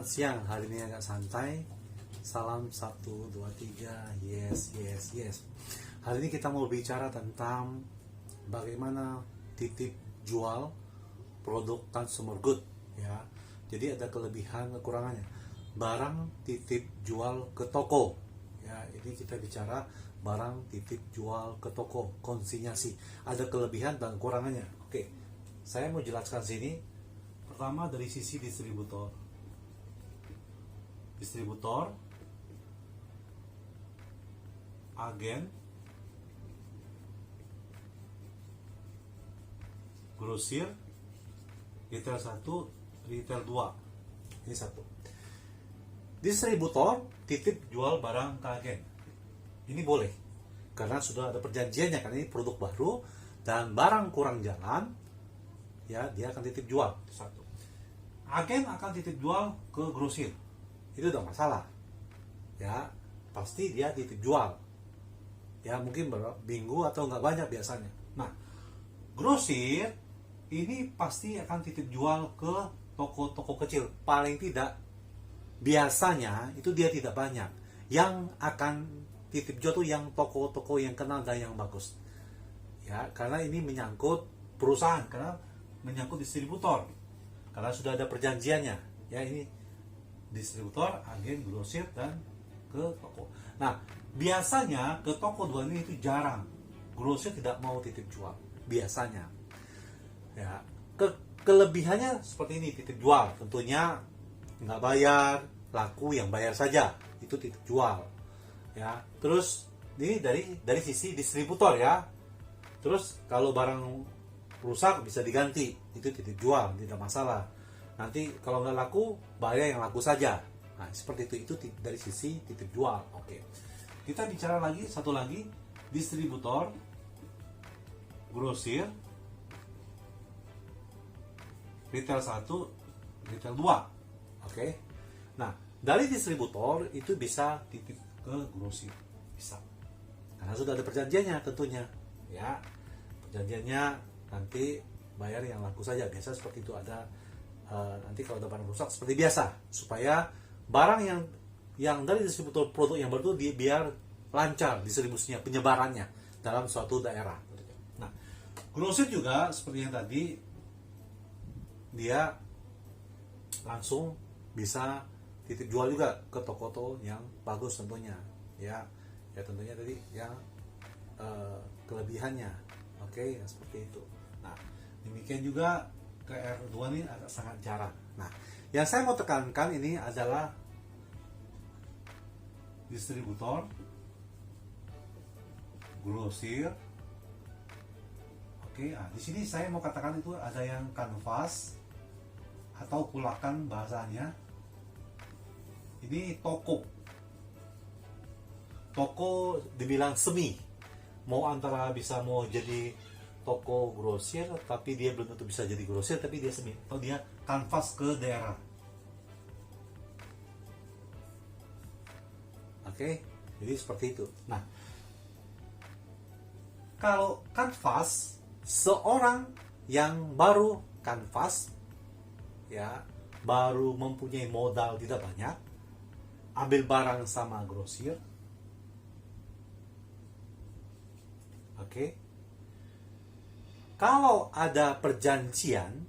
siang, hari ini agak santai. Salam 1, 2, 3, yes, yes, yes. Hari ini kita mau bicara tentang bagaimana titip jual produk consumer good, ya. Jadi ada kelebihan kekurangannya. Barang titip jual ke toko, ya. Ini kita bicara barang titip jual ke toko, konsinyasi. Ada kelebihan dan kekurangannya. Oke, saya mau jelaskan sini. Pertama dari sisi distributor, agen, grosir, retail 1, retail 2. Ini satu. Distributor titip jual barang ke agen. Ini boleh karena sudah ada perjanjiannya, karena ini produk baru dan barang kurang jalan, ya dia akan titip jual. Satu. Agen akan titip jual ke grosir. Itu udah masalah. Ya, pasti dia titip jual. Ya, mungkin minggu atau nggak banyak biasanya. Nah, grosir ini pasti akan titip jual ke toko-toko kecil. Paling tidak, biasanya itu dia tidak banyak. Yang akan titip jual tuh yang toko-toko yang kenal dan yang bagus. Ya, karena ini menyangkut perusahaan, karena menyangkut distributor. Karena sudah ada perjanjiannya. Ya, ini distributor, agen, grosir, dan ke toko. Nah, biasanya ke toko dua ini itu jarang. Grosir tidak mau titip jual. Biasanya. Ya, kelebihannya seperti ini, titip jual. Tentunya nggak bayar, laku yang bayar saja. Itu titip jual. Ya, terus ini dari sisi distributor, ya. Terus kalau barang rusak bisa diganti, itu titip jual, tidak masalah. Nanti kalau nggak laku, bayar yang laku saja. Nah, seperti itu dari sisi titip jual. Oke, kita bicara lagi satu lagi, distributor, grosir, retail 1, retail 2. Oke, nah dari distributor itu bisa titip ke grosir, bisa, karena sudah ada perjanjiannya tentunya, ya. Perjanjiannya nanti bayar yang laku saja, biasa seperti itu. Ada nanti kalau ada barang rusak seperti biasa, supaya barang yang dari distributor produk yang baru itu biar lancar distribusinya, penyebarannya dalam suatu daerah. Nah, grosir juga seperti yang tadi, dia langsung bisa titip jual juga ke toko-toko yang bagus tentunya, ya tentunya tadi yang kelebihannya. Oke, seperti itu. Nah, demikian juga ke R2 ini agak sangat jarang. Nah, yang saya mau tekankan ini adalah distributor, grosir. Oke, nah, di sini saya mau katakan itu ada yang kanvas atau kulakan bahasanya. Ini toko. Toko dibilang semi. Mau jadi toko grosir, tapi dia belum tentu bisa jadi grosir, tapi dia semi, atau dia kanvas ke daerah. Oke, jadi seperti itu. Nah, kalau kanvas, seorang yang baru kanvas, ya, baru mempunyai modal tidak banyak, ambil barang sama grosir. Oke. Kalau ada perjanjian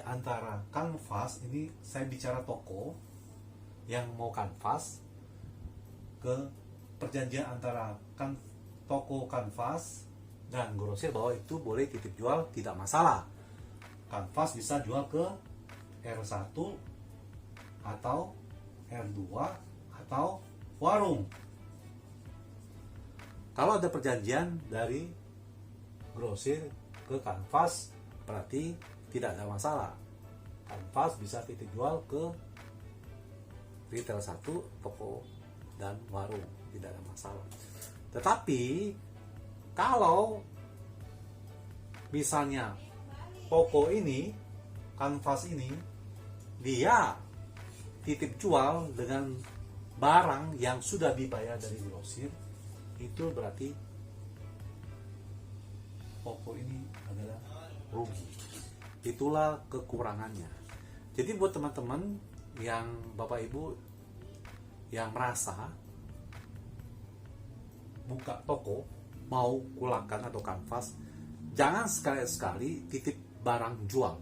antara kanvas, ini saya bicara toko yang mau kanvas, ke perjanjian antara toko kanvas dan grosir bahwa itu boleh titip jual, tidak masalah. Kanvas bisa jual ke R1 atau R2 atau warung. Kalau ada perjanjian dari grosir ke kanvas, berarti tidak ada masalah. Kanvas bisa titip jual ke retail 1, toko, dan warung, tidak ada masalah. Tetapi kalau misalnya toko ini, kanvas ini, dia titip jual dengan barang yang sudah dibayar dari grosir, itu berarti toko ini adalah rugi. Itulah kekurangannya. Jadi buat teman-teman yang Bapak Ibu yang merasa buka toko mau kulakan atau kanvas, jangan sekali-sekali titip barang jual.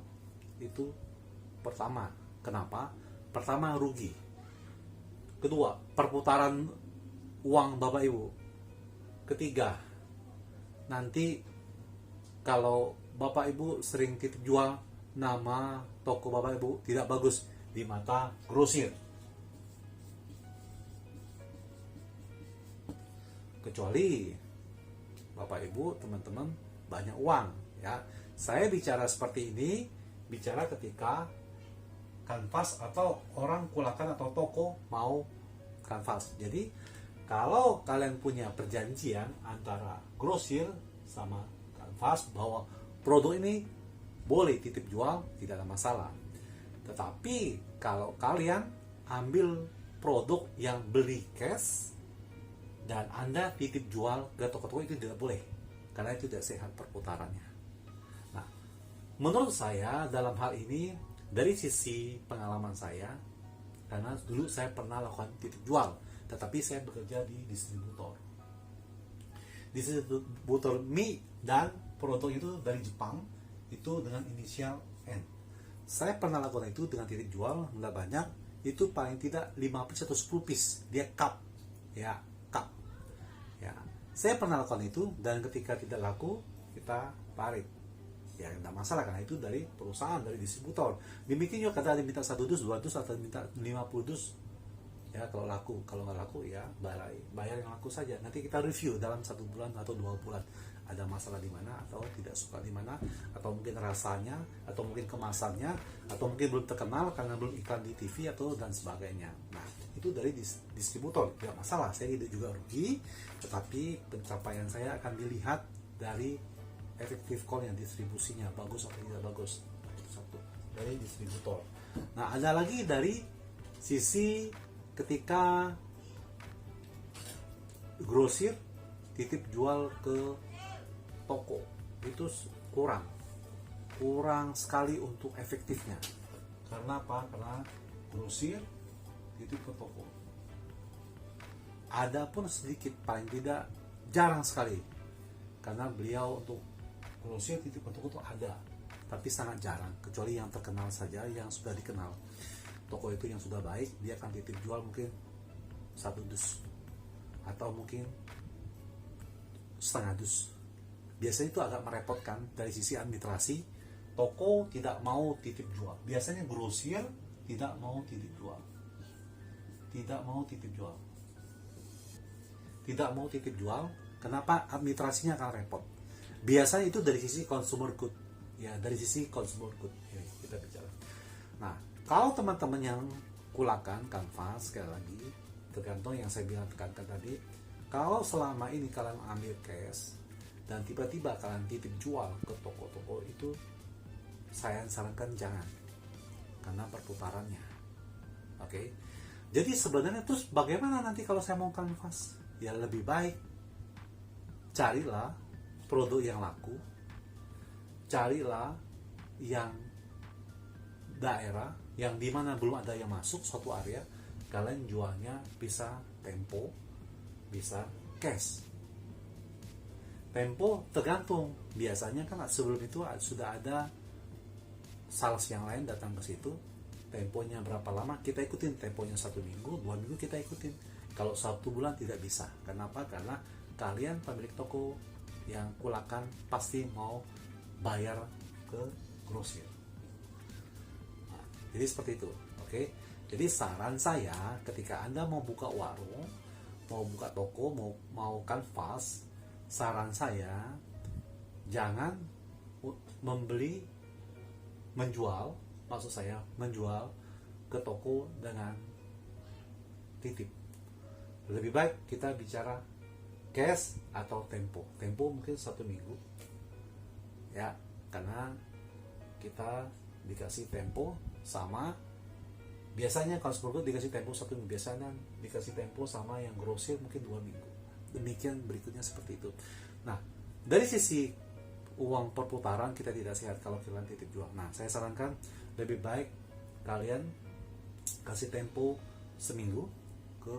Itu pertama. Kenapa? Pertama, rugi. Kedua, perputaran uang Bapak Ibu. Ketiga, nanti kalau Bapak Ibu sering titip jual, nama toko Bapak Ibu tidak bagus di mata grosir. Kecuali Bapak Ibu, teman-teman banyak uang, ya. Saya bicara seperti ini, bicara ketika kanvas atau orang kulakan atau toko mau kanvas. Jadi kalau kalian punya perjanjian antara grosir sama kanvas bahwa produk ini boleh titip jual, tidak ada masalah. Tetapi kalau kalian ambil produk yang beli cash dan Anda titip jual ke toko-toko, itu tidak boleh, karena itu tidak sehat perputarannya. Nah, menurut saya dalam hal ini, dari sisi pengalaman saya, karena dulu saya pernah lakukan titip jual, tetapi saya bekerja di distributor mie, dan produk itu dari Jepang, itu dengan inisial N. Saya pernah lakukan itu dengan titip jual, nggak banyak, itu paling tidak 5 piece atau 10 piece, dia cup, ya, cup, ya. Saya pernah lakukan itu, dan ketika tidak laku, kita tarik. Ya, tidak masalah, karena itu dari perusahaan, dari distributor. Demikian juga kadang ada minta 1 dus, 2 dus, atau minta 50 dus. Ya, kalau laku. Kalau nggak laku, ya bayar yang laku saja. Nanti kita review dalam 1 bulan atau 2 bulan. Ada masalah di mana, atau tidak suka di mana, atau mungkin rasanya, atau mungkin kemasannya, atau mungkin belum terkenal karena belum iklan di TV, atau dan sebagainya. Nah, itu dari distributor. Tidak masalah, saya tidak juga rugi. Tetapi pencapaian saya akan dilihat dari efektif call-nya, distribusinya bagus atau tidak bagus. Itu satu dari distributor. Nah, ada lagi dari sisi ketika grosir titip jual ke toko, itu kurang sekali untuk efektifnya. Karena apa? Karena grosir titip ke toko, ada pun sedikit, paling tidak jarang sekali, karena beliau untuk grosir titip ke toko itu ada, tapi sangat jarang, kecuali yang terkenal saja, yang sudah dikenal. Toko itu yang sudah baik, dia akan titip jual mungkin 1 dus, atau mungkin setengah dus. Biasanya itu agak merepotkan dari sisi administrasi. Toko tidak mau titip jual, biasanya grosir tidak mau titip jual, tidak mau titip jual. Kenapa? Administrasinya akan repot. Biasanya itu dari sisi consumer good, ya, dari sisi consumer good ya, kita bicara. Nah, kalau teman-teman yang kulakan kanvas, sekali lagi tergantung yang saya bilang tekankan tadi. Kalau selama ini kalian ambil cash dan tiba-tiba kalian titip jual ke toko-toko, itu saya sarankan jangan, karena perputarannya. Oke. Jadi sebenarnya terus bagaimana nanti kalau saya mau kanvas? Ya lebih baik carilah produk yang laku, carilah yang daerah yang dimana belum ada yang masuk suatu area, kalian jualnya bisa tempo, bisa cash. Tempo tergantung, biasanya kan sebelum itu sudah ada sales yang lain datang ke situ. Temponya berapa lama kita ikutin, temponya 1 minggu, 2 minggu kita ikutin. Kalau 1 bulan tidak bisa. Kenapa? Karena kalian pemilik toko yang kulakan pasti mau bayar ke grosir. Nah, jadi seperti itu, oke? Jadi saran saya, ketika Anda mau buka warung, mau buka toko, mau kanvas, saran saya jangan menjual ke toko dengan titip. Lebih baik kita bicara cash atau tempo mungkin 1 minggu ya, karena kita dikasih tempo sama, biasanya kalau seperti dikasih tempo 1 minggu, biasanya dikasih tempo sama yang grosir mungkin 2 minggu. Demikian berikutnya seperti itu. Nah, dari sisi uang perputaran kita tidak sehat kalau kalian titip jual. Nah, saya sarankan lebih baik kalian kasih tempo seminggu ke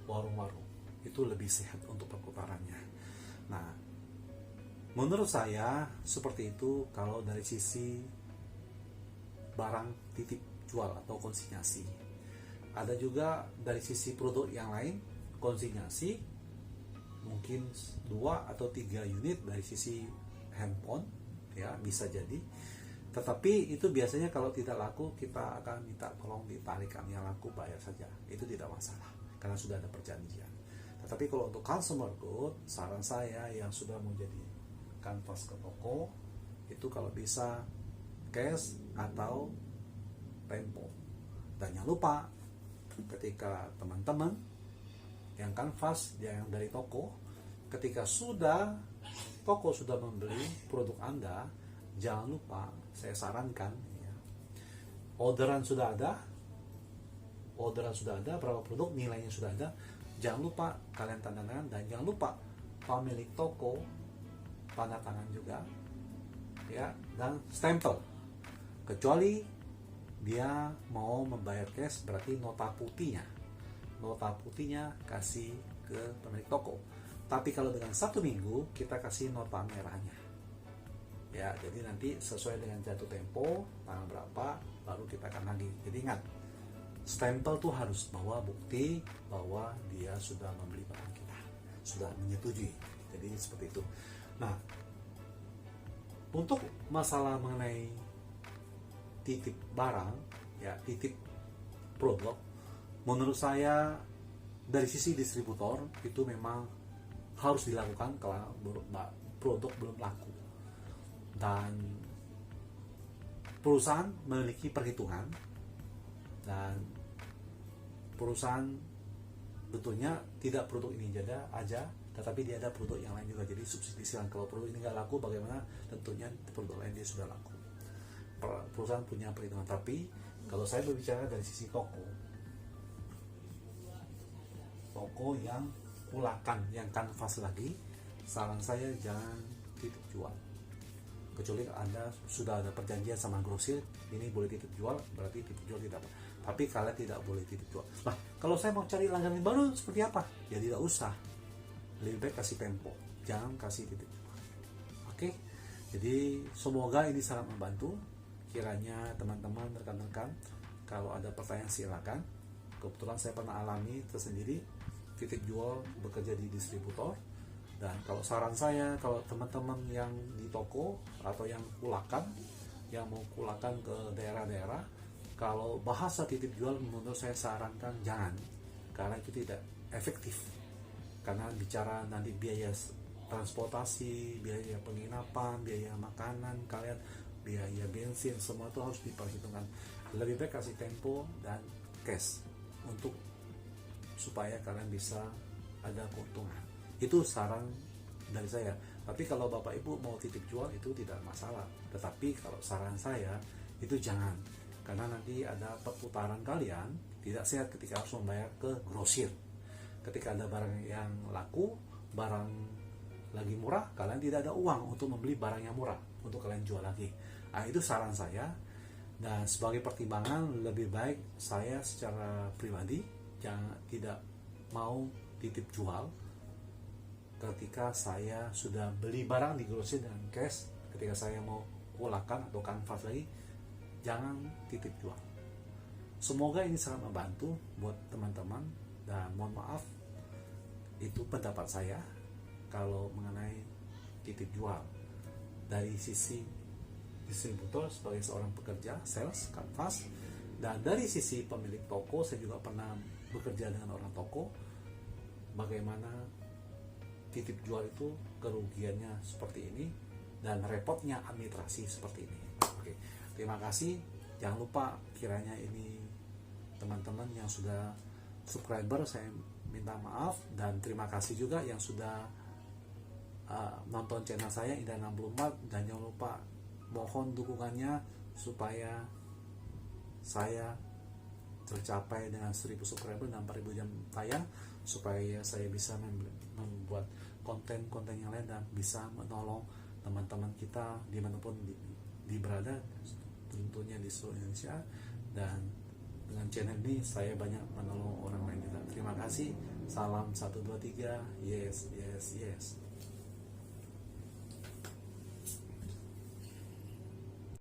warung-warung, itu lebih sehat untuk perputarannya. Nah, menurut saya seperti itu kalau dari sisi barang titip jual atau konsinyasi. Ada juga dari sisi produk yang lain, konsinyasi mungkin 2 atau 3 unit dari sisi handphone, ya bisa jadi. Tetapi itu biasanya kalau tidak laku, kita akan minta tolong ditarikan, yang laku bayar saja, itu tidak masalah karena sudah ada perjanjian. Tetapi kalau untuk consumer good, saran saya yang sudah mau jadi kanvas ke toko, itu kalau bisa cash atau tempo. Dan jangan lupa ketika teman-teman yang kanvas yang dari toko, ketika toko sudah membeli produk Anda, jangan lupa, saya sarankan ya, orderan sudah ada, berapa produk, nilainya sudah ada, jangan lupa kalian tanda tangan, dan jangan lupa pemilik toko tanda tangan juga ya, dan stempel. Kecuali dia mau membayar cash, berarti nota putihnya kasih ke pemilik toko. Tapi kalau dengan 1 minggu, kita kasih nota merahnya ya, jadi nanti sesuai dengan jatuh tempo tanggal berapa baru kita akan lagi. Jadi ingat, stempel tuh harus bawa bukti bahwa dia sudah membeli barang kita, sudah menyetujui. Jadi seperti itu. Nah, untuk masalah mengenai titip barang ya, titip produk, menurut saya dari sisi distributor itu memang harus dilakukan kalau produk belum laku, dan perusahaan memiliki perhitungan, dan perusahaan tentunya tidak produk ini aja, tetapi dia ada produk yang lain juga. Jadi subsidi silang, kalau produk ini nggak laku bagaimana, tentunya produk lain dia sudah laku. Perusahaan punya perhitungan. Tapi kalau saya berbicara dari sisi toko yang ulakan, yang kanvas lagi, saran saya jangan titip jual. Kecuali Anda sudah ada perjanjian sama grosir, ini boleh titip jual, berarti titip jual tidak apa. Tapi kalian tidak boleh titip jual. Nah, kalau saya mau cari langganan baru seperti apa? Ya tidak usah. Lebih baik kasih tempo, jangan kasih titip jual. Oke? Jadi semoga ini sangat membantu. Kiranya teman-teman, rekan-rekan, kalau ada pertanyaan silakan. Kebetulan saya pernah alami tersendiri titip jual bekerja di distributor. Dan kalau saran saya, kalau teman-teman yang di toko atau yang kulakan, yang mau kulakan ke daerah-daerah, kalau bahasa titip jual menurut saya sarankan jangan, karena itu tidak efektif. Karena bicara nanti biaya transportasi, biaya penginapan, biaya makanan kalian, biaya bensin, semua itu harus diperhitungkan. Lebih baik kasih tempo dan cash untuk supaya kalian bisa ada keuntungan. Itu saran dari saya. Tapi kalau Bapak Ibu mau titip jual itu tidak masalah. Tetapi kalau saran saya itu jangan, karena nanti ada perputaran kalian tidak sehat ketika harus membayar ke grosir. Ketika ada barang yang laku, barang lagi murah, kalian tidak ada uang untuk membeli barang yang murah untuk kalian jual lagi. Nah, itu saran saya. Dan sebagai pertimbangan, lebih baik saya secara pribadi tidak mau titip jual ketika saya sudah beli barang di grosir dengan cash. Ketika saya mau ulakan atau kanvas lagi, jangan titip jual. Semoga ini sangat membantu buat teman-teman, dan mohon maaf, itu pendapat saya kalau mengenai titip jual dari sisi distributor sebagai seorang pekerja sales kanvas, dan dari sisi pemilik toko, saya juga pernah bekerja dengan orang toko, bagaimana titip jual itu kerugiannya seperti ini dan repotnya administrasi seperti ini. Oke, terima kasih. Jangan lupa, kiranya ini teman-teman yang sudah subscriber, saya minta maaf, dan terima kasih juga yang sudah nonton channel saya Indah 64, dan jangan lupa mohon dukungannya supaya saya tercapai dengan 1000 subscriber dan 4000 jam tayang, supaya saya bisa membuat konten-konten yang lain dan bisa menolong teman-teman kita dimanapun di berada, tentunya di seluruh Indonesia, dan dengan channel ini saya banyak menolong orang lain juga. Terima kasih. Salam 123. Yes, yes, yes.